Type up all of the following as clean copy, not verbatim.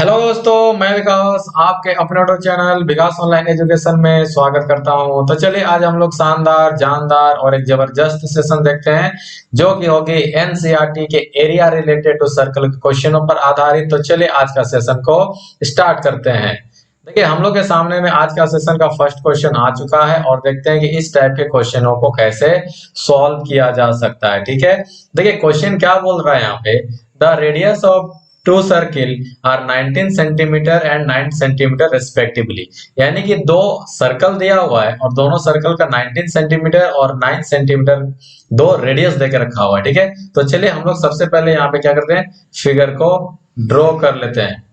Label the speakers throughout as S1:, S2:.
S1: Hello दोस्तों, मैं विकास आपके अपने यूट्यूब चैनल विकास ऑनलाइन एजुकेशन में स्वागत करता हूं। तो चलिए आज हम लोग शानदार जानदार और एक जबरदस्त सेशन देखते हैं जो कि होगी एनसीईआरटी के एरिया रिलेटेड टू सर्कल के क्वेश्चनों पर आधारित। तो चलिए आज का सेशन को स्टार्ट करते हैं। देखिए हम लोग के सामने में आज का सेशन का फर्स्ट क्वेश्चन आ चुका है और देखते हैं कि इस टाइप के क्वेश्चनों को कैसे सॉल्व किया जा सकता है। ठीक है, देखिए क्वेश्चन क्या बोल रहा है यहाँ पे, the radius of two circle are 19 centimetre and 9 centimetre respectively. यानी कि दो सर्कल दिया हुआ है और दोनों सर्कल का 19 सेंटीमीटर और 9 सेंटीमीटर दो रेडियस देके रखा हुआ है। ठीक है, तो चलिए हम लोग सबसे पहले यहाँ पे क्या करते हैं, फिगर को ड्रॉ कर लेते हैं।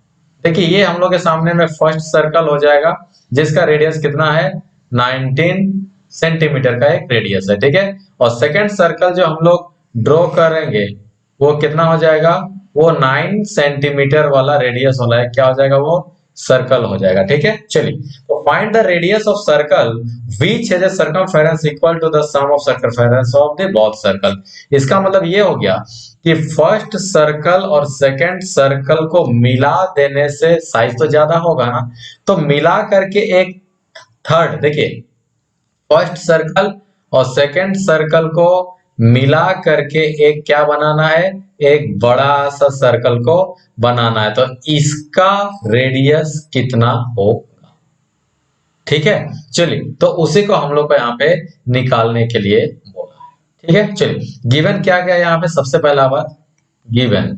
S1: देखिए ये हम लोग के सामने में फर्स्ट सर्कल हो जाएगा जिसका रेडियस कितना है, 19 सेंटीमीटर का एक रेडियस है। ठीक है, और सेकेंड सर्कल जो हम लोग ड्रॉ करेंगे वो कितना हो जाएगा, वो 9 सेंटीमीटर वाला रेडियस वाला है, क्या हो जाएगा, वो सर्कल हो जाएगा। ठीक है, चलिए तो find the radius of circle which has a circumference equal to the sum of circumference of the both circle. इसका मतलब ये हो गया कि फर्स्ट सर्कल और सेकंड सर्कल को मिला देने से साइज तो ज्यादा होगा ना, तो मिला करके एक थर्ड, देखिए फर्स्ट सर्कल और सेकंड सर्कल को मिला करके एक क्या बनाना है, एक बड़ा सा सर्कल को बनाना है। तो इसका रेडियस कितना होगा। ठीक है, चलिए तो उसी को हम लोग को यहाँ पे निकालने के लिए बोला है। ठीक है, चलिए गिवन क्या क्या यहाँ पे, सबसे पहला बात given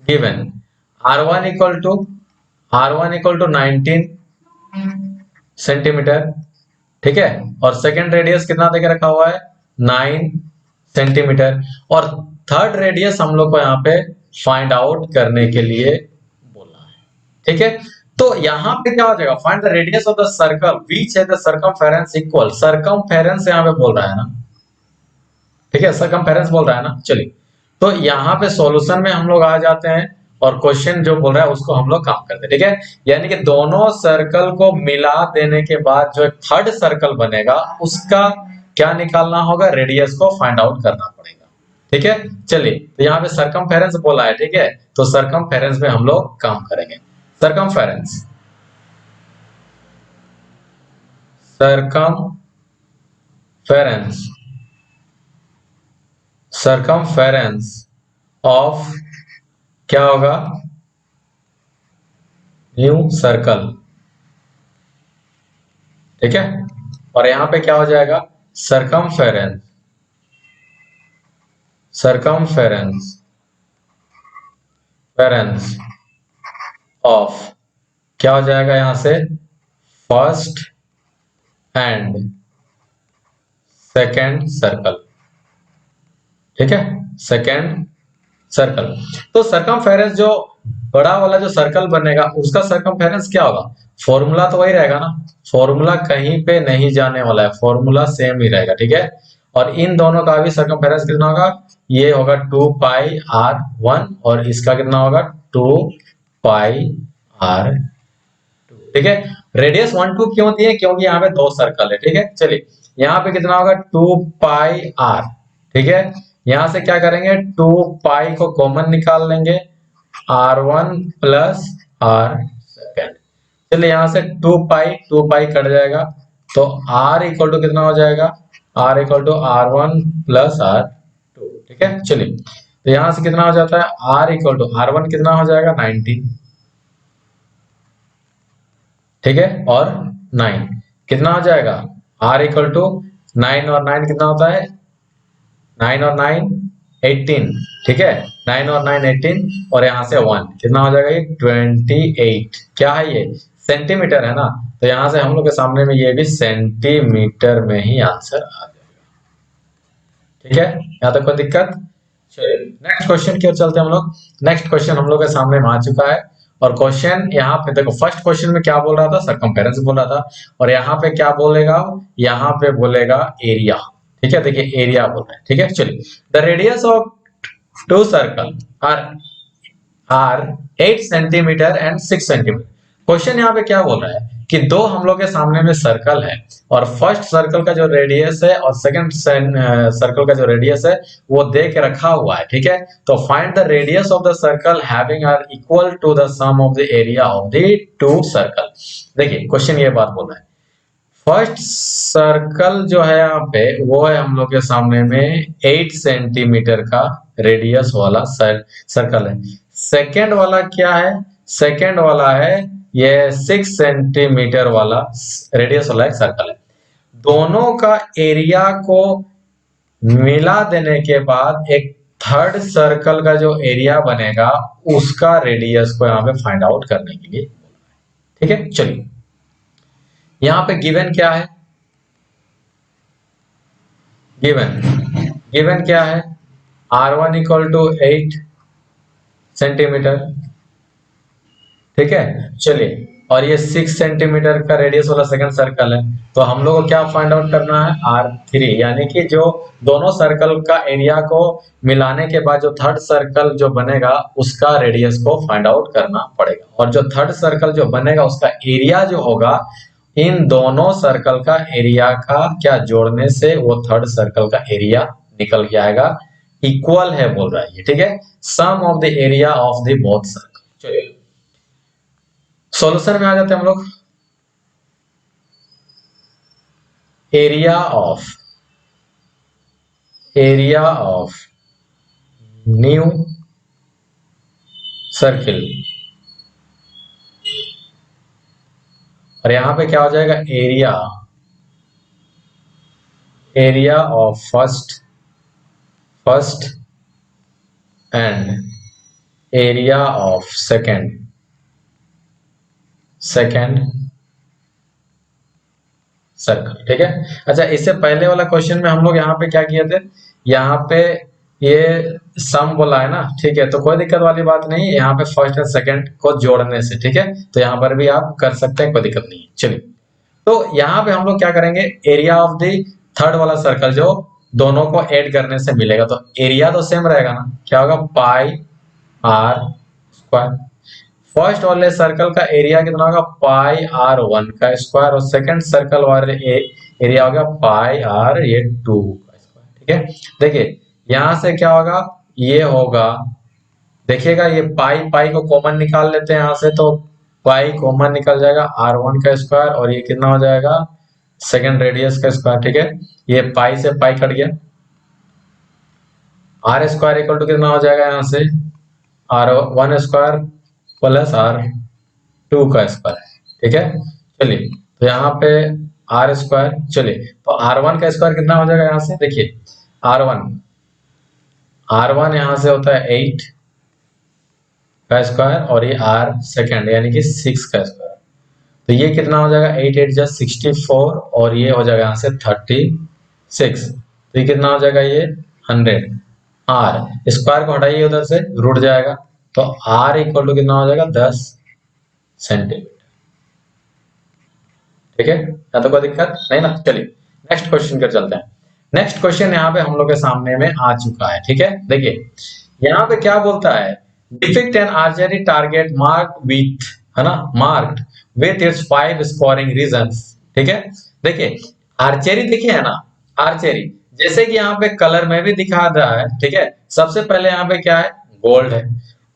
S1: given r1 equal to 19 centimetre. ठीक है, और सेकंड रेडियस कितना देके रखा हुआ है, 9 सेंटीमीटर। और थर्ड रेडियस हम लोग को यहाँ पे फाइंड आउट करने के लिए बोला है। ठीक है, तो यहाँ पे क्या हो जाएगा, find the radius of the circle which है द सर्कमफेरेंस इक्वल, सर्कमफेरेंस यहाँ पे बोल रहा है ना। ठीक है, सर्कमफेरेंस बोल रहा है ना। चलिए तो यहाँ पे सॉल्यूशन में हम लोग आ जाते हैं और क्वेश्चन जो बोल रहा है उसको हम लोग काम करते हैं। ठीक है, यानी कि दोनों सर्कल को मिला देने के बाद जो थर्ड सर्कल बनेगा उसका क्या निकालना होगा, रेडियस को फाइंड आउट करना पड़ेगा। ठीक है, चलिए तो यहाँ पे सर्कमफेरेंस बोला है। ठीक है, तो सर्कमफेरेंस में हम लोग काम करेंगे। सर्कमफेरेंस सर्कमफेरेंस सर्कमफेरेंस ऑफ क्या होगा, न्यू सर्कल। ठीक है, और यहां पे क्या हो जाएगा, सर्कमफेरेंस सर्कमफेरेंस फेरेंस ऑफ क्या हो जाएगा यहां से, फर्स्ट एंड सेकेंड सर्कल। ठीक है, सेकेंड सर्कल। तो सर्कमफेरेंस जो बड़ा वाला जो सर्कल बनेगा उसका सर्कमफेरेंस क्या होगा, फॉर्मूला तो वही रहेगा ना, फॉर्मूला कहीं पे नहीं जाने वाला है, फॉर्मूला सेम ही रहेगा। ठीक है, और इन दोनों का भी सर्कमफेरेंस कितना होगा, ये होगा 2πr1 और इसका कितना होगा 2πr2। ठीक है, रेडियस 1 2 क्यों दिए, क्योंकि यहाँ पे दो सर्कल है। ठीक है, चलिए यहाँ पे कितना होगा 2πr। ठीक है, यहां से क्या करेंगे, 2π को कॉमन निकाल लेंगे, r1 प्लस r सेकेंड। चलिए यहां से 2π कट जाएगा तो r इक्वल टू कितना हो जाएगा, r equal to r1 plus r2। ठीक है, चलिए तो यहां से कितना हो जाता है, r इक्वल टू r1 कितना हो जाएगा 19। ठीक है, और 9 कितना हो जाएगा, r इक्वल टू 9 और 9 कितना होता है, 9 और 9 18। ठीक है, 9 और 9 18 और यहां से 1 कितना हो जाएगा, ये 28। क्या है ये, सेंटीमीटर है ना, तो यहां से हम लोग के सामने में ये भी सेंटीमीटर में ही आंसर आ जाएगा। ठीक है, यहां तक कोई दिक्कत। चलिए नेक्स्ट क्वेश्चन की ओर चलते हैं हम लोग। नेक्स्ट क्वेश्चन हम लोग के सामने में आ चुका है और क्वेश्चन यहाँ पे देखो, फर्स्ट क्वेश्चन में क्या बोल रहा था, सर्कमफेरेंस बोल रहा था, और यहाँ पे क्या बोलेगा, यहाँ पे बोलेगा एरिया। ठीक है, देखिए एरिया बोल रहा है। ठीक है, चलिए the radius of two circle are 8 centimetre and 6 centimetre. Question यहाँ पे क्या बोल रहा है कि दो हम लोग के सामने में सर्कल है और फर्स्ट सर्कल का जो रेडियस है और सेकंड सर्कल का जो रेडियस है वो दे के रखा हुआ है, ठीक है। तो find the radius of the circle having are equal to the sum of the area of the two circle. देखिए क्वेश्चन ये बात बोल रहा है, फर्स्ट सर्कल जो है यहाँ पे वो है हम लोग के सामने में 8 सेंटीमीटर का रेडियस वाला सर्कल है। सेकेंड वाला क्या है, सेकेंड वाला है ये 6 सेंटीमीटर वाला रेडियस वाला एक सर्कल है। दोनों का एरिया को मिला देने के बाद एक थर्ड सर्कल का जो एरिया बनेगा उसका रेडियस को यहाँ पे फाइंड आउट करने के लिए, ठीक है। चलिए यहां पे गिवन क्या है, गिवन क्या है, R1 इक्वल टू 8 सेंटीमीटर, ठीक है। चलिए और ये 6 सेंटीमीटर का रेडियस वाला सेकंड सर्कल है, तो हम लोग को क्या फाइंड आउट करना है, R3, यानी कि जो दोनों सर्कल का एरिया को मिलाने के बाद जो थर्ड सर्कल जो बनेगा उसका रेडियस को फाइंड आउट करना पड़ेगा। और जो थर्ड सर्कल जो बनेगा उसका एरिया जो होगा इन दोनों सर्कल का एरिया का क्या जोड़ने से वो थर्ड सर्कल का एरिया निकल के आएगा, इक्वल है बोल रहा है ये, ठीक है, sum of the area of the both circle. चलिए सॉल्यूशन में आ जाते हैं हम लोग। एरिया ऑफ न्यू सर्किल, और यहां पे क्या हो जाएगा, area of first and area of second circle, ठीक है। अच्छा इससे पहले वाला क्वेश्चन में हम लोग यहाँ पे क्या किए थे, यहाँ पे ये सम बोला है ना, ठीक है, तो कोई दिक्कत वाली बात नहीं है, यहाँ पे फर्स्ट और सेकंड को जोड़ने से, ठीक है, तो यहाँ पर भी आप कर सकते हैं, कोई दिक्कत नहीं है। चलिए तो यहाँ पे हम लोग क्या करेंगे, एरिया ऑफ द थर्ड वाला सर्कल जो दोनों को ऐड करने से मिलेगा, तो एरिया तो सेम रहेगा ना, क्या होगा, पाई आर स्क्वायर। फर्स्ट वाले सर्कल का एरिया कितना होगा, पाई आर 1 का स्क्वायर, और सेकंड सर्कल वाले एरिया होगा पाई आर ये 2 का स्क्वायर, ठीक है। देखिए यहां से क्या होगा, ये होगा, देखिएगा ये पाई को कॉमन निकाल लेते हैं यहां से, तो पाई कॉमन निकल जाएगा, R1 का स्क्वायर और ये कितना हो जाएगा, सेकंड रेडियस का स्क्वायर, ठीक है। ये पाई से पाई कट गया, आर स्क्वायर इक्वल टू कितना हो जाएगा, यहाँ से R1 स्क्वायर प्लस R2 का स्क्वायर, ठीक है। चलिए तो यहाँ पे आर स्क्वायर, चलिए तो R1 का स्क्वायर कितना हो जाएगा, यहाँ से देखिए R1 यहाँ से होता है 8 का स्क्वायर और ये R सेकेंड यानी कि 6 का स्क्वायर, तो ये कितना हो जाएगा, 8 8 जा 64 और ये हो जाएगा यहाँ से 36, तो ये कितना हो जाएगा, ये 100। R स्क्वायर को हटाइए उधर से, रूट जाएगा, तो R इक्वल टू कितना हो जाएगा, 10 सेंटीमीटर, ठीक है, या तो कोई दिक्कत नहीं ना। चलिए नेक्स्ट क्वेश्चन कर चलते हैं। नेक्स्ट क्वेश्चन यहाँ पे हम लोग के सामने में आ चुका है, ठीक है। देखिए यहाँ पे क्या बोलता है, depict an archery target mark with, है ना, marked with its 5 scoring regions, ठीक है। देखिए आर्चरी देखिए है ना, आर्चरी जैसे कि यहाँ पे कलर में भी दिखा रहा है, ठीक है। सबसे पहले यहाँ पे क्या है, गोल्ड है,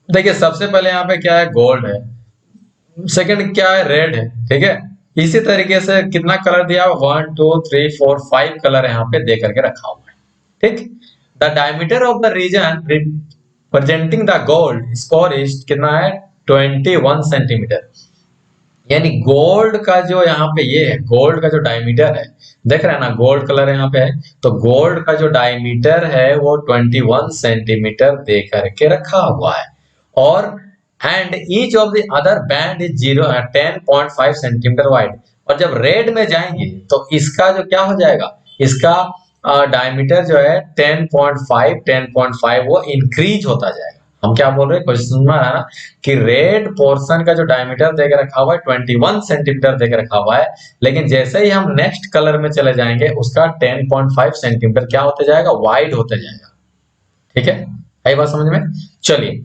S1: देखिए सबसे पहले यहाँ पे क्या है, गोल्ड है, सेकंड क्या है, रेड है, ठीक है। इसी तरीके से कितना कलर दिया, 1 2 3 4 5 कलर यहाँ पे दे करके रखा हुआ है, ठीक। The diameter of the region presenting the gold score is कितना है, 21 सेंटीमीटर, यानी गोल्ड का जो यहाँ पे ये है, गोल्ड का जो डायमीटर है, देख रहे हैं ना, गोल्ड कलर यहाँ पे है, तो गोल्ड का जो डायमीटर है वो 21 सेंटीमीटर दे करके रखा हुआ है, और and each of the other band is 10.5 centimetre wide. और जब रेड में जाएंगे तो इसका जो क्या हो जाएगा, इसका डायमीटर जो है 10.5 वो इंक्रीज होता जाएगा। हम क्या बोल रहे हैं, क्वेश्चन में आ रहा कि रेड पोर्शन का जो डायमीटर देकर रखा हुआ है 21 सेंटीमीटर देकर रखा हुआ है, लेकिन जैसे ही हम नेक्स्ट कलर में चले जाएंगे उसका 10.5 सेंटीमीटर क्या होते जाएगा, वाइड होते जाएगा, ठीक है, आई बात समझ में। चलिए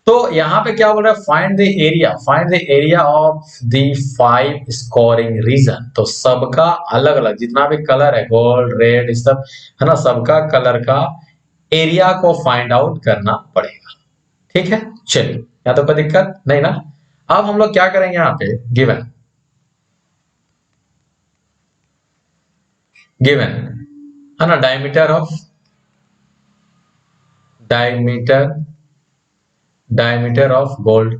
S1: तो यहाँ पे क्या बोल रहा है, find the area of the 5 scoring region. तो सबका अलग अलग जितना भी कलर है, गोल्ड, रेड, सब है ना, सबका कलर का एरिया को फाइंड आउट करना पड़ेगा। ठीक है, चलिए, यहाँ तो कोई दिक्कत नहीं ना। अब हम लोग क्या करेंगे, यहाँ पे गिवन है ना, diameter diameter of gold,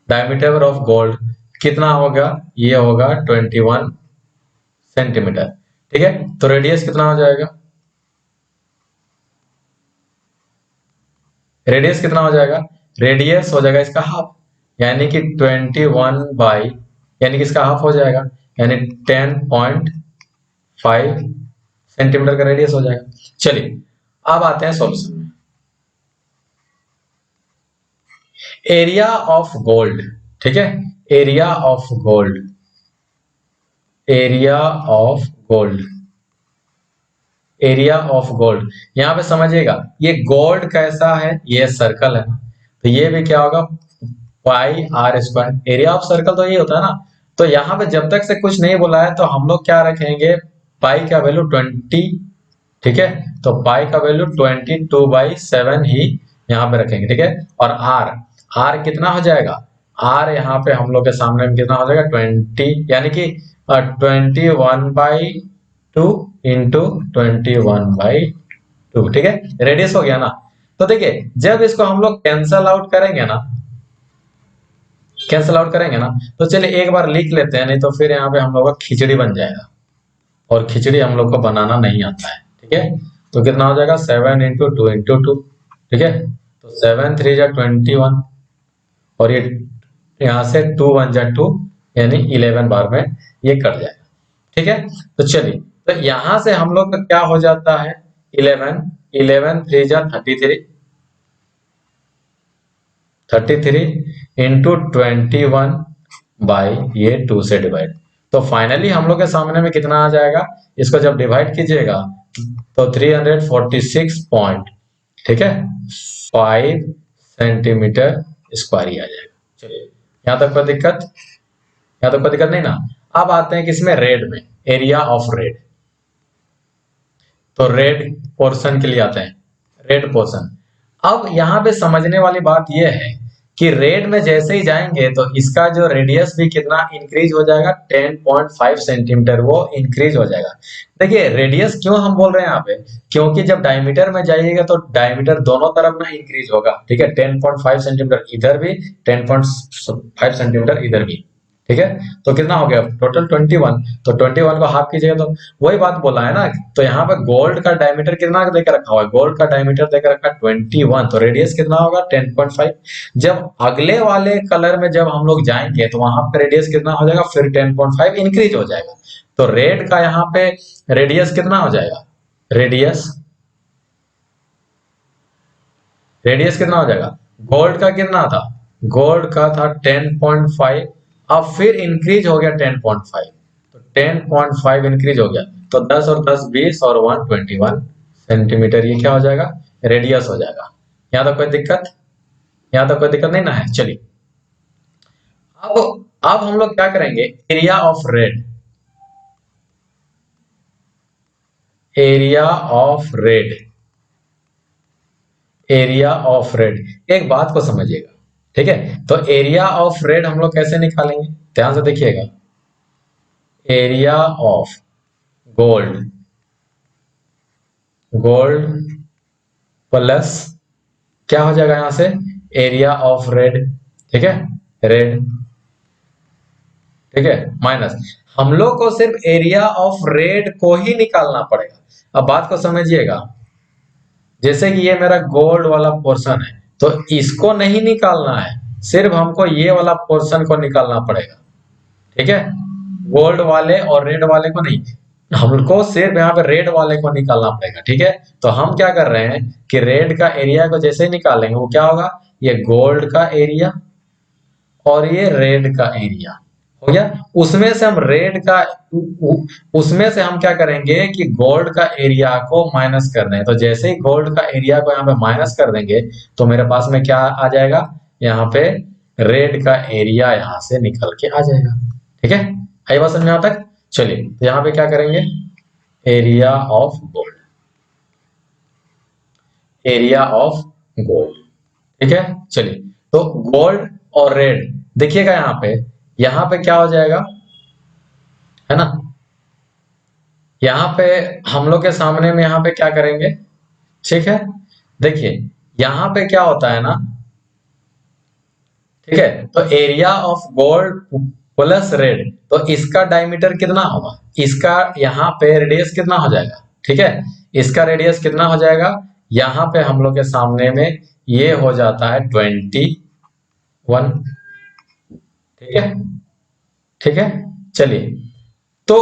S1: diameter of gold कितना होगा, ये होगा 21 सेंटीमीटर। ठीक है, तो रेडियस कितना हो जाएगा, रेडियस कितना हो जाएगा, रेडियस हो जाएगा इसका हाफ, यानी कि 21 बाई, यानी कि इसका हाफ हो जाएगा, यानी 10.5 सेंटीमीटर का रेडियस हो जाएगा। चलिए, अब आते हैं सॉल्यूशन में। एरिया ऑफ गोल्ड, ठीक है, area of gold, area of gold, area of gold, यहां पे समझिएगा ये गोल्ड कैसा है, ये सर्कल है ना, तो ये भी क्या होगा, pi r square, area of circle तो ये होता है ना। तो यहाँ पे जब तक से कुछ नहीं बोला है तो हम लोग क्या रखेंगे, पाई का वैल्यू 20, ठीक है, तो पाई का वैल्यू 22/7 ही यहाँ पे रखेंगे। ठीक है, और आर, आर कितना हो जाएगा, आर यहाँ पे हम लोग के सामने में कितना हो जाएगा 20, यानी कि 21/2 इंटू 21/2। ठीक है, रेडियस हो गया ना। तो देखिए, जब इसको हम लोग कैंसल आउट करेंगे ना, कैंसल आउट करेंगे ना, तो चलिए एक बार लिख लेते हैं, नहीं तो फिर यहाँ पे हम लोग का खिचड़ी बन जाएगा, और खिचड़ी हम लोग को बनाना नहीं आता है। ठीक है, तो कितना हो जाएगा 7 × 2 × 2। ठीक है, तो 7×3 = 21, और ये यहाँ से 2 × 1 = 2, यानी 11 बार में ये कट जाएगा। ठीक है, तो चलिए, तो यहां से हम लोग का क्या हो जाता है, 11, 11×3 = 33, 33 इंटू 21/2 से डिवाइड। तो फाइनली हम लोग के सामने में कितना आ जाएगा, इसको जब डिवाइड कीजिएगा तो 346 पॉइंट, ठीक है, 5 सेंटीमीटर स्क्वायर ही आ जाएगा। चलिए, यहाँ तक कोई दिक्कत, यहाँ तक कोई दिक्कत नहीं ना। अब आते हैं किसमें, रेड में, एरिया ऑफ रेड। तो रेड पोर्शन के लिए आते हैं, रेड पोर्शन। अब यहाँ पे समझने वाली बात यह है कि रेड में जैसे ही जाएंगे तो इसका जो रेडियस भी कितना इंक्रीज हो जाएगा, 10.5 सेंटीमीटर वो इंक्रीज हो जाएगा। देखिए, रेडियस क्यों हम बोल रहे हैं यहाँ पे, क्योंकि जब डायमीटर में जाइएगा तो डायमीटर दोनों तरफ में इंक्रीज होगा। ठीक है, 10.5 सेंटीमीटर इधर भी, 10.5 सेंटीमीटर इधर भी। ठीक है, तो कितना हो गया टोटल 21, तो 21 को हाफ कीजिएगा तो वही बात बोला है ना। तो यहाँ पे गोल्ड का डायमीटर कितना देकर रखा हुआ है, गोल्ड का डायमीटर देकर रखा है 21, तो रेडियस कितना होगा 10.5। जब अगले वाले कलर में जब हम लोग जाएंगे तो वहां पे रेडियस कितना हो जाएगा, फिर 10.5 इंक्रीज हो जाएगा। तो रेड का यहाँ पे रेडियस कितना हो जाएगा, रेडियस कितना हो जाएगा, गोल्ड का कितना था, गोल्ड का था 10.5, अब फिर इंक्रीज हो गया 10.5, तो 10.5 इंक्रीज हो गया, तो 10 और 10 20 और 1 21 सेंटीमीटर, ये क्या हो जाएगा, रेडियस हो जाएगा। यहाँ तक कोई दिक्कत, यहाँ तक कोई दिक्कत नहीं ना है। चलिए, अब हम लोग क्या करेंगे, area of red, area of red, area of red, एक बात को समझिएगा। ठीक है, तो एरिया ऑफ रेड हम लोग कैसे निकालेंगे, ध्यान से देखिएगा, area of gold, gold plus क्या हो जाएगा यहां से, एरिया ऑफ रेड, ठीक है, रेड, ठीक है, माइनस, हम लोग को सिर्फ एरिया ऑफ रेड को ही निकालना पड़ेगा। अब बात को समझिएगा, जैसे कि ये मेरा गोल्ड वाला पोर्शन है, तो इसको नहीं निकालना है, सिर्फ हमको ये वाला पोर्शन को निकालना पड़ेगा। ठीक है, गोल्ड वाले और रेड वाले को नहीं, हमको सिर्फ यहाँ पे रेड वाले को निकालना पड़ेगा। ठीक है, तो हम क्या कर रहे हैं कि रेड का एरिया को जैसे ही निकालेंगे वो क्या होगा, ये गोल्ड का एरिया और ये रेड का एरिया हो गया। उसमें से हम रेड का उसमें से हम क्या करेंगे कि गोल्ड का एरिया को माइनस कर दें। तो जैसे ही गोल्ड का एरिया को यहाँ पे माइनस कर देंगे तो मेरे पास में क्या आ जाएगा, यहाँ पे रेड का एरिया यहाँ से निकल के आ जाएगा। ठीक है, आई बात समझ में यहाँ तक? चलिए तो यहाँ पे क्या करेंगे, area of gold, area of gold. ठीक है, चलिए तो गोल्ड और रेड देखिएगा यहाँ पे क्या हो जाएगा, है ना। यहाँ पे हम लोग के सामने में यहाँ पे क्या करेंगे, ठीक है। देखिए यहाँ पे क्या होता है ना, ठीक है, तो area of gold plus red, तो इसका डायमीटर कितना होगा, इसका यहाँ पे रेडियस कितना हो जाएगा, ठीक है। इसका रेडियस कितना हो जाएगा, यहाँ पे हम लोग के सामने में ये हो जाता है 21। ठीक है, ठीक है, चलिए तो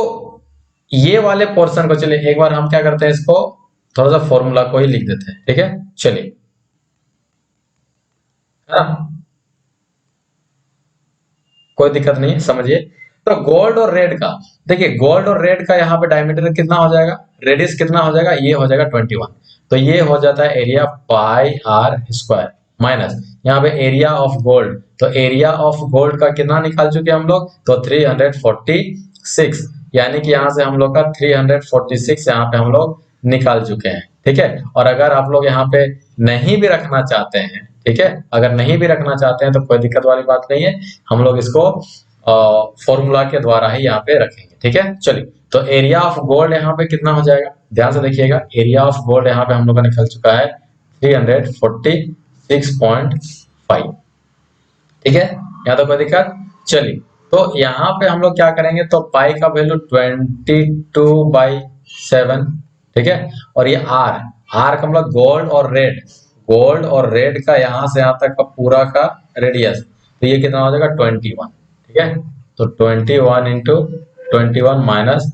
S1: ये वाले पोर्शन को चलिए एक बार हम क्या करते हैं, इसको थोड़ा सा फॉर्मूला को ही लिख देते हैं। ठीक है, चलिए, है ना, कोई दिक्कत नहीं, समझिए। तो गोल्ड और रेड का, देखिए गोल्ड और रेड का यहाँ पे डायमीटर कितना हो जाएगा, रेडियस कितना हो जाएगा, ये हो जाएगा 21। तो ये हो जाता है area pi r square minus यहाँ पे एरिया ऑफ गोल्ड, तो एरिया ऑफ गोल्ड का कितना निकाल चुके हम लोग, तो 346, यानी कि यहाँ से हम लोग का 346 यहाँ पे हम लोग निकाल चुके हैं। ठीक है, और अगर आप लोग यहाँ पे नहीं भी रखना चाहते हैं, ठीक है, अगर नहीं भी रखना चाहते हैं तो कोई दिक्कत वाली बात नहीं है, हम लोग इसको फॉर्मूला के द्वारा ही यहाँ पे रखेंगे। ठीक है, चलिए तो एरिया ऑफ गोल्ड यहाँ पे कितना हो जाएगा, ध्यान से देखिएगा, एरिया ऑफ गोल्ड यहाँ पे हम लोग का निकल चुका है 346.5। ठीक है, यहाँ तो कोई दिक्कत। चलिए तो यहाँ पे हम लोग क्या करेंगे, तो पाई का वैल्यू 22/7। ठीक है, और ये आर, आर का मतलब गोल्ड और रेड, गोल्ड और रेड का यहाँ से यहाँ तक का पूरा का रेडियस, तो ये कितना हो जाएगा 21। ठीक है, तो 21 इंटू 21 माइनस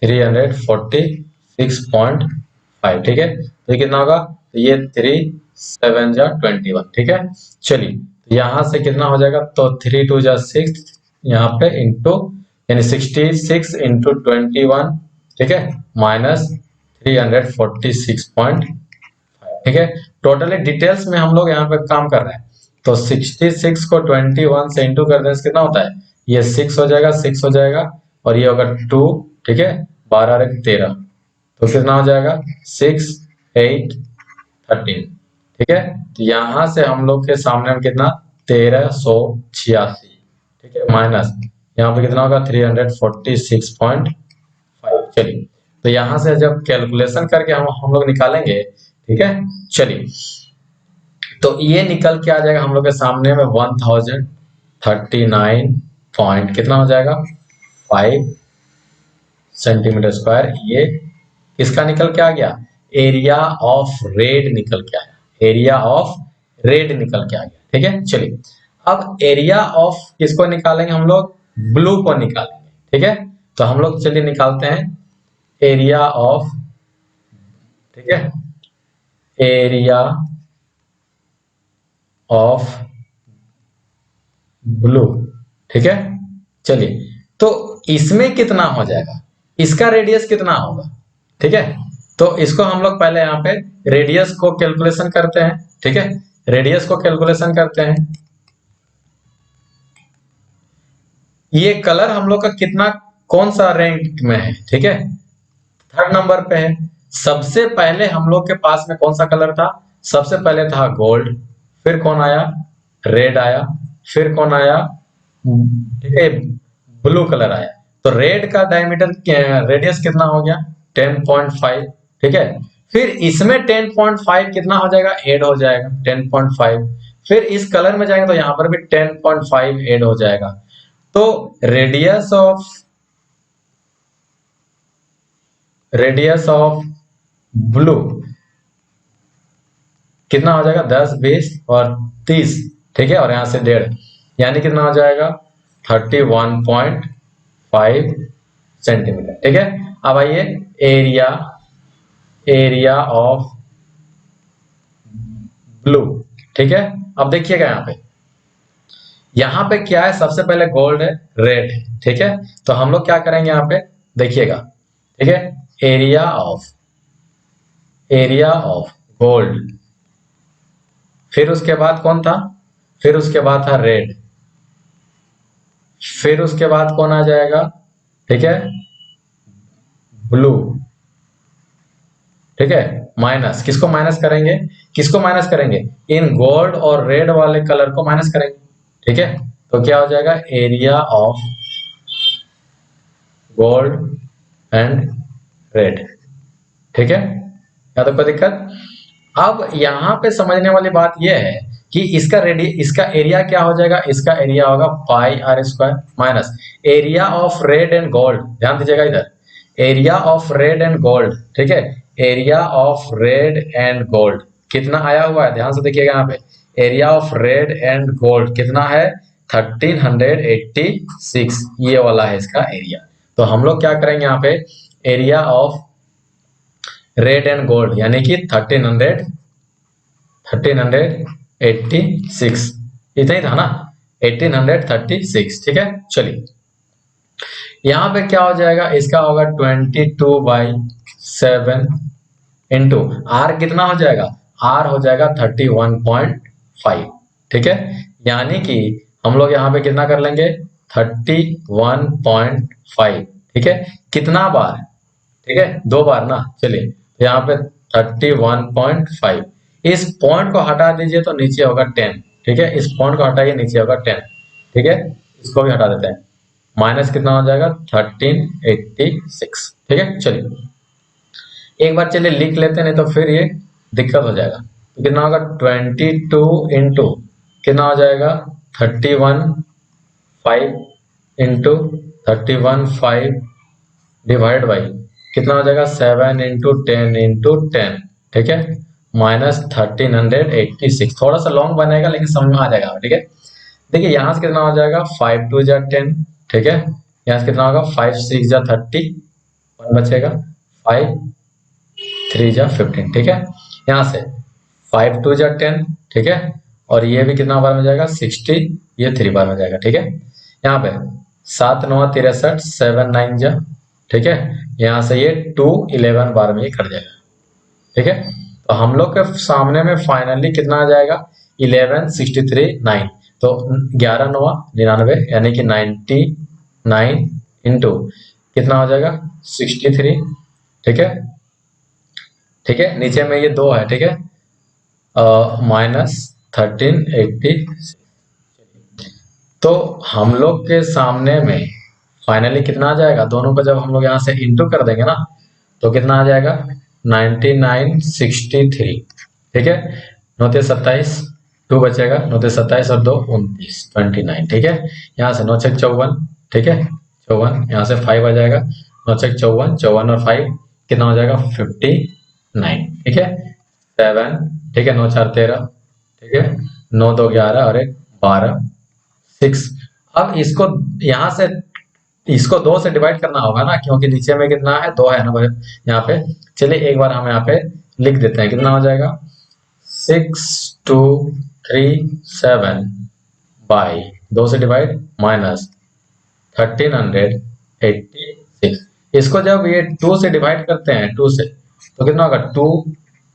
S1: 346.5। ठीक है, तो ये कितना होगा, तो ये 3 7 जा 21। ठीक है, चलिए तो यहाँ से कितना हो जाएगा, तो 3 2 जा 6 यहाँ पे इंटू, यानी 66 इंटू 21। ठीक है, माइनस 346.5। ठीक है, टोटली डिटेल्स में हम लोग यहाँ पे काम कर रहे हैं। तो 66 को 21 से इंटू कर दें कितना होता है, ये 6 हो जाएगा, 6 हो जाएगा, और ये होगा 2। ठीक है, 12 और 13, तो कितना हो जाएगा 6 8 13। ठीक है, तो यहाँ से हम लोग के सामने में कितना 1386। ठीक है, माइनस यहाँ पे कितना होगा 346.5। चलिए तो यहाँ से जब कैलकुलेशन करके हम लोग निकालेंगे, ठीक है, चलिए तो ये निकल के आ जाएगा हम लोग के सामने में 1039 पॉइंट कितना हो जाएगा 5 सेंटीमीटर स्क्वायर। ये किसका निकल के आ गया, एरिया ऑफ रेड निकल के आया, एरिया ऑफ रेड निकल के आ गया। ठीक है, चलिए अब एरिया ऑफ किसको निकालेंगे हम लोग, ब्लू को निकालेंगे। ठीक है, तो हम लोग चलिए निकालते हैं एरिया ऑफ, ठीक है, एरिया ऑफ ब्लू। ठीक है, चलिए तो इसमें कितना हो जाएगा, इसका रेडियस कितना होगा। ठीक है, तो इसको हम लोग पहले यहाँ पे रेडियस को कैलकुलेशन करते हैं। ठीक है, रेडियस को कैलकुलेशन करते हैं। ये कलर हम लोग का कितना, कौन सा रैंक में है, ठीक है, 3rd नंबर पे है। सबसे पहले हम लोग के पास में कौन सा कलर था, सबसे पहले था गोल्ड, फिर कौन आया, रेड आया, फिर कौन आया, ठीक है, ब्लू कलर आया। तो रेड का डायमीटर रेडियस कितना हो गया 10.5। ठीक है, फिर इसमें 10.5 कितना हो जाएगा, ऐड हो जाएगा 10.5। फिर इस कलर में जाएंगे तो यहां पर भी 10.5 ऐड हो जाएगा। तो रेडियस ऑफ ब्लू कितना हो जाएगा 10 20 और 30। ठीक है, और यहां से 1.5, यानी कितना हो जाएगा 31.5 सेंटीमीटर। ठीक है, अब आइए एरिया, एरिया ऑफ ब्लू। ठीक है, अब देखिएगा यहाँ पे यहाँ पे क्या है, सबसे पहले गोल्ड है, रेड है, ठीक है। तो हम लोग क्या करेंगे यहाँ पे, देखिएगा, ठीक है। एरिया ऑफ गोल्ड, फिर उसके बाद कौन था, फिर उसके बाद था रेड, फिर उसके बाद कौन आ जाएगा, ठीक है, ब्लू, ठीक है। माइनस, किसको माइनस करेंगे, किसको माइनस करेंगे, इन गोल्ड और रेड वाले कलर को माइनस करेंगे, ठीक है। तो क्या हो जाएगा, area of gold and red, ठीक है। या तो कोई दिक्कत। अब यहाँ पे समझने वाली बात यह है कि इसका एरिया क्या हो जाएगा, इसका एरिया होगा pi r square minus area of red and gold, ध्यान दीजिएगा इधर, area of red and gold, ठीक है। Area of red and gold कितना आया हुआ है, ध्यान से देखिएगा यहाँ पे, area of red and gold कितना है, 1386, ये वाला है इसका एरिया। तो हम लोग क्या करेंगे यहाँ पे, area of red and gold यानी कि 1386, इतना ही था ना, 1836, ठीक है। चलिए यहाँ पे क्या हो जाएगा, इसका होगा 22/7 इंटू आर कितना हो जाएगा, आर हो जाएगा 31.5, ठीक है। यानी कि हम लोग यहाँ पे कितना कर लेंगे, 31.5, ठीक है। कितना बार, ठीक है, 2 बार ना, चलिए तो यहाँ पे 31.5, इस पॉइंट को हटा दीजिए तो नीचे होगा 10, ठीक है। इस पॉइंट को हटाइए, नीचे होगा 10, ठीक है। इसको भी हटा देते हैं, माइनस कितना हो जाएगा 1386, ठीक है। चलिए एक बार चलिए लिख लेते हैं, नहीं तो फिर ये दिक्कत हो जाएगा। तो कितना होगा 22 इंटू कितना हो जाएगा 31.5 इंटू 31.5 डिवाइड बाई कितना हो जाएगा 7 इंटू 10 इंटू 10, ठीक है, माइनस 1386। थोड़ा सा लॉन्ग बनेगा लेकिन समझ में आ जाएगा, ठीक है। देखिए यहाँ से कितना हो जाएगा 5 2 जा 10, ठीक है। यहाँ से कितना होगा 5 6 जा 30, 1 बचेगा, 5 3 जा 15, ठीक है। यहाँ से 5 2 जा 10, ठीक है, और ये भी कितना बार में जाएगा 60, ये 3 बार में जाएगा, ठीक है। यहाँ पे 7 9 63, 7 9 जा, ठीक है। यहाँ से ये 2 11 बार में ही कट जाएगा, ठीक है। तो हम लोग के सामने में फाइनली कितना आ जाएगा 11 63 9, तो 11 9 99 यानी कि 99 इंटू कितना हो जाएगा 63, ठीक है, ठीक है। नीचे में ये 2 है, ठीक है, माइनस 1386। तो हम लोग के सामने में फाइनली कितना आ जाएगा, दोनों को जब हम लोग यहाँ से इंटू कर देंगे ना तो कितना आ जाएगा 9963, ठीक है। 9 27, 2 बचेगा, 9 27 और 2 29, 29, ठीक है। यहाँ से 9 6 54, ठीक है, 54, यहाँ से 5 आ जाएगा, 9 6 54, 54 और 5 कितना हो जाएगा 59, ठीक है, 7, ठीक है, 9 4 13, ठीक है, 9 2 11 और 1 12, 6। अब इसको यहाँ से इसको 2 से डिवाइड करना होगा ना, क्योंकि नीचे में कितना है 2 है ना यहाँ पे। चलिए एक बार हम यहाँ पे लिख देते हैं, कितना हो जाएगा 6237 बाई 2 से डिवाइड माइनस 1386। इसको जब ये 2 से डिवाइड करते हैं 2 से तो कितना होगा 2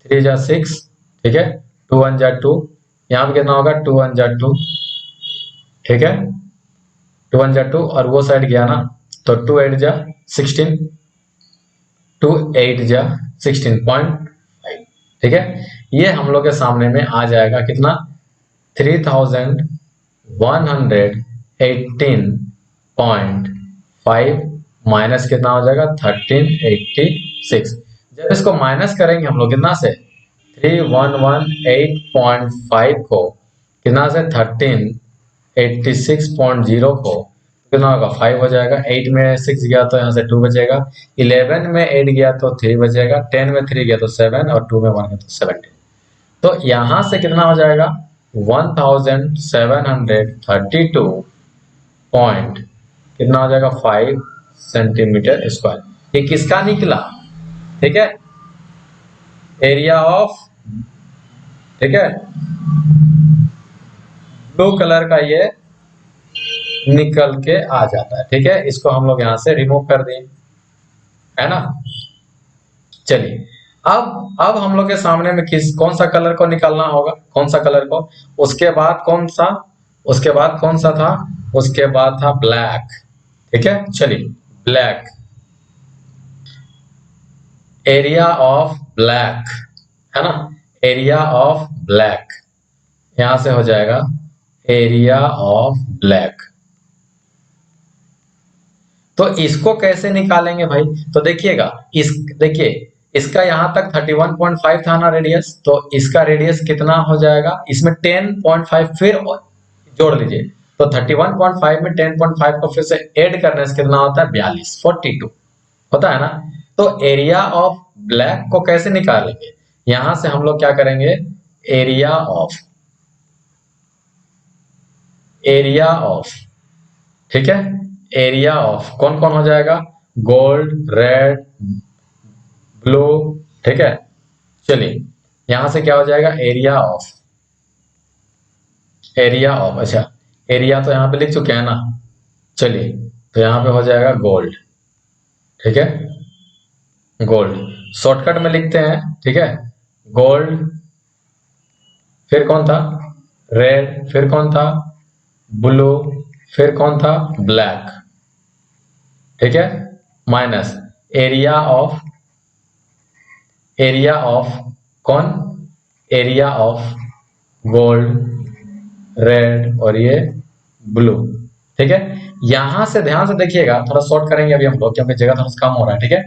S1: 3 जा 6, ठीक है, 2 1 जा 2, यहाँ पे कितना होगा 2 1 जा 2, ठीक है, 2 1 जा 2 और वो साइड गया ना तो 2 8 जा 16, 2 8 जा 16.5, ठीक है। ये हम लोग के सामने में आ जाएगा कितना 3118.5 माइनस कितना हो जाएगा 1386। जब इसको माइनस करेंगे हम लोग कितना से 3118.5 को कितना से 1386.0 को कितना होगा 5 हो जाएगा, 8 में 6 गया तो यहाँ से 2 बचेगा, 11 में 8 गया तो 3 बचेगा, 10 में 3 गया तो 7 और 2 में 1 गया तो 17। तो यहाँ से कितना हो जाएगा 1732 पॉइंट कितना हो जाएगा 5 सेंटीमीटर स्क्वायर। ये किसका निकला, ठीक है, एरिया ऑफ, ठीक है, ब्लू कलर का ये निकल के आ जाता है। ठीक है, इसको हम लोग यहाँ से रिमूव कर दें, है ना। चलिए, अब हम लोग के सामने में कौन सा कलर को निकालना होगा, कौन सा कलर को, उसके बाद कौन सा, उसके बाद कौन सा था, उसके बाद था ब्लैक। ठीक है, चलिए ब्लैक, एरिया ऑफ ब्लैक, है ना, एरिया ऑफ ब्लैक, यहां से हो जाएगा एरिया ऑफ ब्लैक। तो इसको कैसे निकालेंगे भाई, तो देखिएगा, देखिए इसका यहां तक 31.5 था ना रेडियस, तो इसका रेडियस कितना हो जाएगा, इसमें 10.5 फिर जोड़ लीजिए, तो 31.5 में 10.5 को फिर से ऐड करने से कितना होता है, 42 होता है ना। तो एरिया ऑफ ब्लैक को कैसे निकालेंगे, यहां से हम लोग क्या करेंगे, एरिया ऑफ, एरिया ऑफ, ठीक है, एरिया ऑफ कौन कौन हो जाएगा, गोल्ड, रेड, ब्लू, ठीक है। चलिए यहां से क्या हो जाएगा, एरिया ऑफ, एरिया ऑफ, अच्छा एरिया तो यहां पे लिख चुके हैं ना, चलिए तो यहां पे हो जाएगा गोल्ड, ठीक है, गोल्ड शॉर्टकट में लिखते हैं, ठीक है, गोल्ड, फिर कौन था, रेड, फिर कौन था, ब्लू, फिर कौन था, ब्लैक, ठीक है, minus area of, area of कौन, एरिया ऑफ गोल्ड, रेड और ये ब्लू, ठीक है। यहां से ध्यान से देखिएगा, थोड़ा शॉर्ट करेंगे अभी हम लोग क्योंकि जगह थोड़ा सा कम हो रहा है, ठीक है।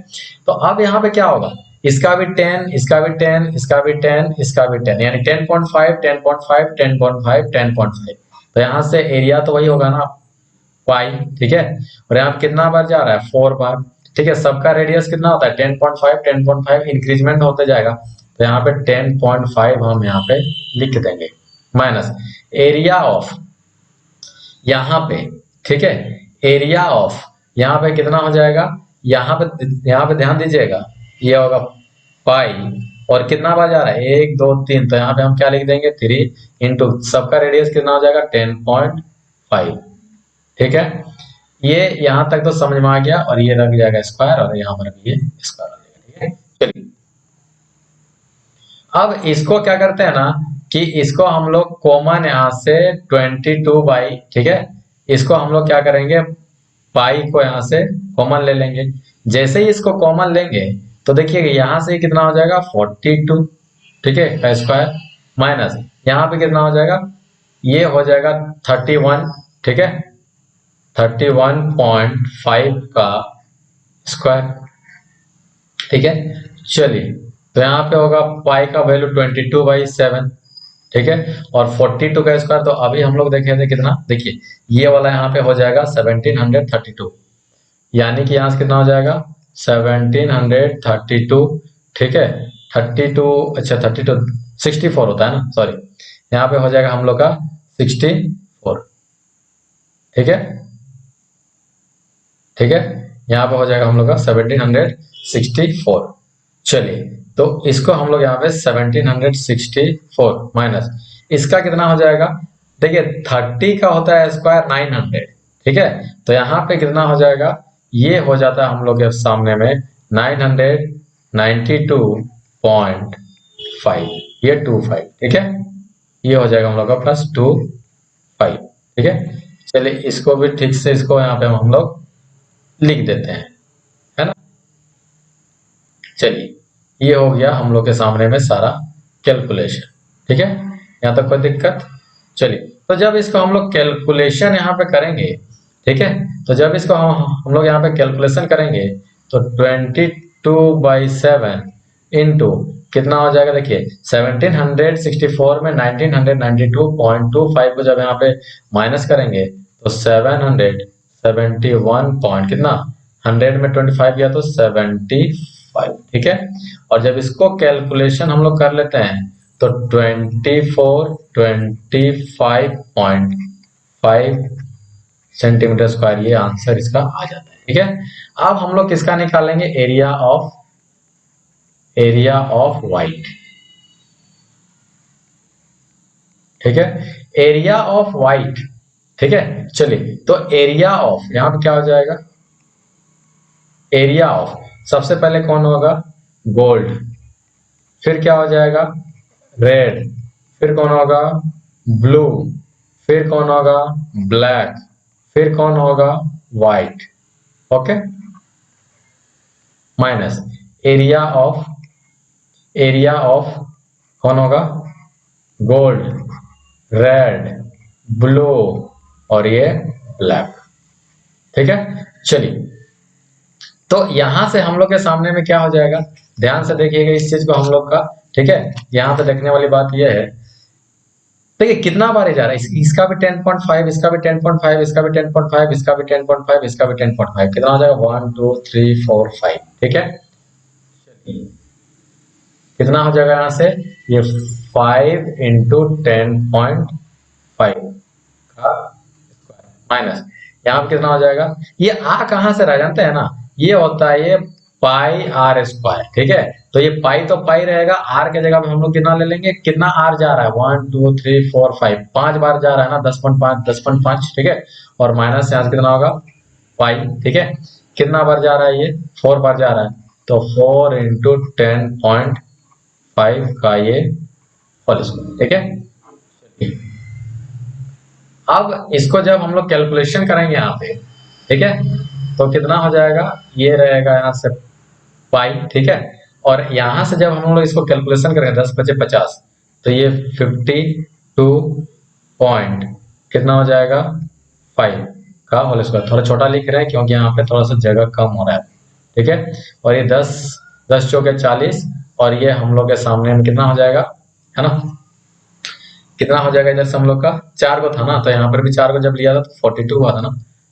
S1: तो अब यहाँ पे क्या होगा, इसका भी 10, इसका भी 10, इसका भी 10, इसका भी 10, यानी 10.5, 10.5, 10.5, 10.5, तो यहाँ से एरिया तो वही होगा ना, पाई, ठीक है। और यहाँ कितना बार जा रहा है, 4 बार, ठीक है। सबका रेडियस कितना होता है, 10.5, 10.5 इंक्रीजमेंट होते जाएगा, तो यहाँ पे 10.5 हम यहाँ पे लिख देंगे, माइनस एरिया ऑफ यहाँ पे, ठीक है, एरिया ऑफ यहाँ पे कितना हो जाएगा, यहाँ पे ध्यान दीजिएगा, ये होगा पाई, और कितना बार जा रहा है, 1 2 3, तो यहाँ पे हम क्या लिख देंगे, 3 इंटू सबका रेडियस कितना हो जाएगा, 10.5, ठीक है। ये यहां तक तो समझ में आ गया, और ये रख जाएगा स्क्वायर, और यहाँ पर भी ये स्क्वायर हो जाएगा, ठीक है। चलिए अब इसको क्या करते हैं ना, कि इसको हम लोग कॉमन यहां से 22 बाई, ठीक है, इसको हम लोग क्या करेंगे, पाई को यहां से कॉमन ले लेंगे। जैसे ही इसको कॉमन लेंगे तो देखिए यहां से कितना हो जाएगा, 42, ठीक है, का स्क्वायर, माइनस यहाँ पे कितना हो जाएगा, ये हो जाएगा 31, ठीक है, 31.5 का स्क्वायर, ठीक है। चलिए तो यहाँ पे होगा पाई का वैल्यू 22/7, ठीक है, और 42 का स्क्वायर, तो अभी हम लोग देखे थे कितना, देखिए ये वाला यहाँ पे हो जाएगा 1732, यानी कि यहाँ से कितना हो जाएगा, 1732, ठीक है, 32, अच्छा 32, 64 होता है ना, सॉरी, यहाँ पे हो जाएगा हम लोग का 64, ठीक है, ठीक है, यहाँ पे हो जाएगा हम लोग का 1764। चलिए तो इसको हम लोग यहाँ पे 1764 माइनस इसका कितना हो जाएगा, देखिए 30 का होता है स्क्वायर 900, ठीक है, तो यहाँ पे कितना हो जाएगा, ये हो जाता है हम लोग के सामने में 992.5, ये 25, ठीक है, ये हो जाएगा हम लोग का प्लस 25, ठीक है। चलिए इसको भी ठीक से, इसको यहाँ पे हम लोग लिख देते हैं, है ना। चलिए ये हो गया हम लोग के सामने में सारा कैलकुलेशन, ठीक है, यहाँ तक कोई दिक्कत। चलिए तो जब इसको हम लोग कैलकुलेशन यहाँ पे करेंगे, ठीक है, तो जब इसको हम लोग यहाँ पे कैलकुलेशन करेंगे तो 22/7 इंटू कितना हो जाएगा, देखिए 1764 में 1992.25 को जब यहाँ पे माइनस करेंगे तो 771 पॉइंट कितना, 100 में 25 गया तो 75, ठीक है। और जब इसको कैलकुलेशन हम लोग कर लेते हैं तो 25.5 सेंटीमीटर स्क्वायर, ये आंसर इसका आ जाता है, ठीक है। अब हम लोग किसका निकालेंगे, एरिया ऑफ व्हाइट, ठीक है, एरिया ऑफ व्हाइट, ठीक है। चलिए, तो एरिया ऑफ यहाँ पे क्या हो जाएगा, एरिया ऑफ सबसे पहले कौन होगा, गोल्ड, फिर क्या हो जाएगा रेड, फिर कौन होगा ब्लू, फिर कौन होगा ब्लैक, फिर कौन होगा white. Okay, minus area of कौन होगा गोल्ड, रेड, ब्लू और ये ब्लैक। ठीक है। चलिए, तो यहां से हम लोग के सामने में क्या हो जाएगा, ध्यान से देखिएगा इस चीज को हम लोग का। ठीक है, यहां पे देखने वाली बात यह है, देखिए कितना बार जा रहा है, इसका भी 10.5, इसका भी 10.5, इसका भी 10.5, इसका भी 10.5, इसका भी 10.5, कितना हो जाएगा 1 2 3 4 5। ठीक है, कितना हो जाएगा यहां से, ये 5 इंटू 10.5 का माइनस यहाँ पे कितना हो जाएगा, ये आ कहां से रहा जानते हैं ना, ये होता है ये पाई आर स्क्वायर। ठीक है, तो ये पाई तो पाई रहेगा, आर के जगह पे हम लोग कितना ले लेंगे, कितना आर जा रहा है 1 2 3 4 5, 5 बार जा रहा है ना, 10.5 10.5। ठीक है, और माइनस यहाँ से कितना होगा पाई। ठीक है, कितना बार जा रहा है, ये 4 बार जा रहा है, तो 4 इंटू 10.5 का ये होल स्क्वायर। ठीक है, अब इसको जब हम लोग कैलकुलेशन करेंगे यहाँ पे, ठीक है, तो कितना हो जाएगा, ये रहेगा यहाँ से पाई। ठीक है, और यहां से जब हम लोग इसको कैलकुलेशन करेंगे 10 बचे 50, तो ये 52 पॉइंट कितना हो जाएगा 5 का होल स्क्वायर। थोड़ा छोटा लिख रहे हैं क्योंकि यहाँ पे थोड़ा सा जगह कम हो रहा है। ठीक है, और ये 10 10 चौके 40, और ये हम लोग के सामने में कितना हो जाएगा, है ना, कितना हो जाएगा, इधर से हम लोग का 4 को था ना, तो यहाँ पर भी 4 को जब लिया था तो 42 हुआ था ना।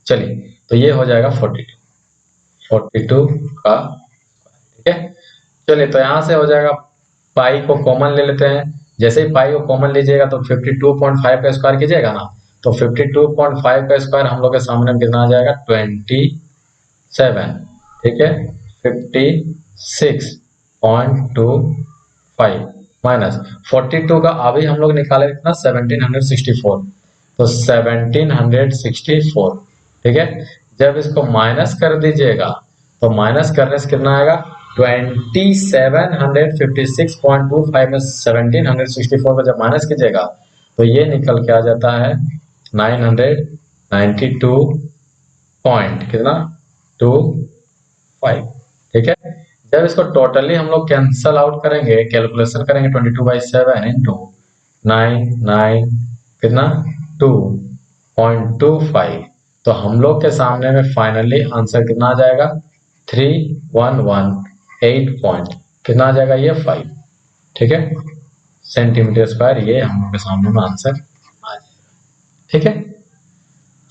S1: चलिए, तो ये हो जाएगा 42 का। ठीक है, चलिए, तो यहाँ से हो जाएगा पाई को कॉमन ले लेते हैं, जैसे ही पाई को कॉमन लीजिएगा तो 52.5 का स्क्वायर कीजिएगा ना, तो 52.5 का स्क्वायर हम लोग के सामने में कितना आ जाएगा 27। ठीक है, 56.25 माइनस 42 का अभी हम लोग निकाले कितना 1764, तो 1764। ठीक है, जब इसको माइनस कर दीजिएगा तो माइनस करने से कितना आएगा 2756.25 में 1764 को जब माइनस कीजिएगा तो ये निकल के आ जाता है 992 पॉइंट कितना 25। ठीक है, जब इसको टोटली हम लोग कैंसल आउट करेंगे, कैलकुलेशन करेंगे 22/7 इंटू 9 कितना 2.25, तो हम लोग के सामने में फाइनली आंसर कितना आ जाएगा 3118 पॉइंट कितना आ जाएगा ये 5। ठीक है, सेंटीमीटर स्क्वायर, ये हम लोग के सामने में आंसर आ जाएगा। ठीक है,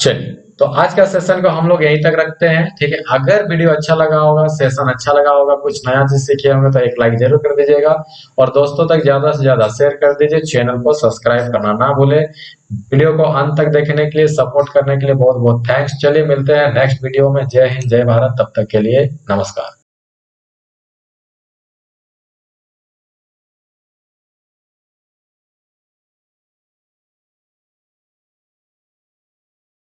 S1: चलिए, तो आज का सेशन को हम लोग यहीं तक रखते हैं। ठीक है, अगर वीडियो अच्छा लगा होगा, सेशन अच्छा लगा होगा, कुछ नया चीज सीखे होंगे तो एक लाइक जरूर कर दीजिएगा, और दोस्तों तक ज्यादा से ज्यादा शेयर कर दीजिए। चैनल को सब्सक्राइब करना ना भूले। वीडियो को अंत तक देखने के लिए, सपोर्ट करने के लिए बहुत बहुत थैंक्स। चलिए, मिलते हैं नेक्स्ट वीडियो में। जय हिंद, जय भारत, तब तक के लिए नमस्कार।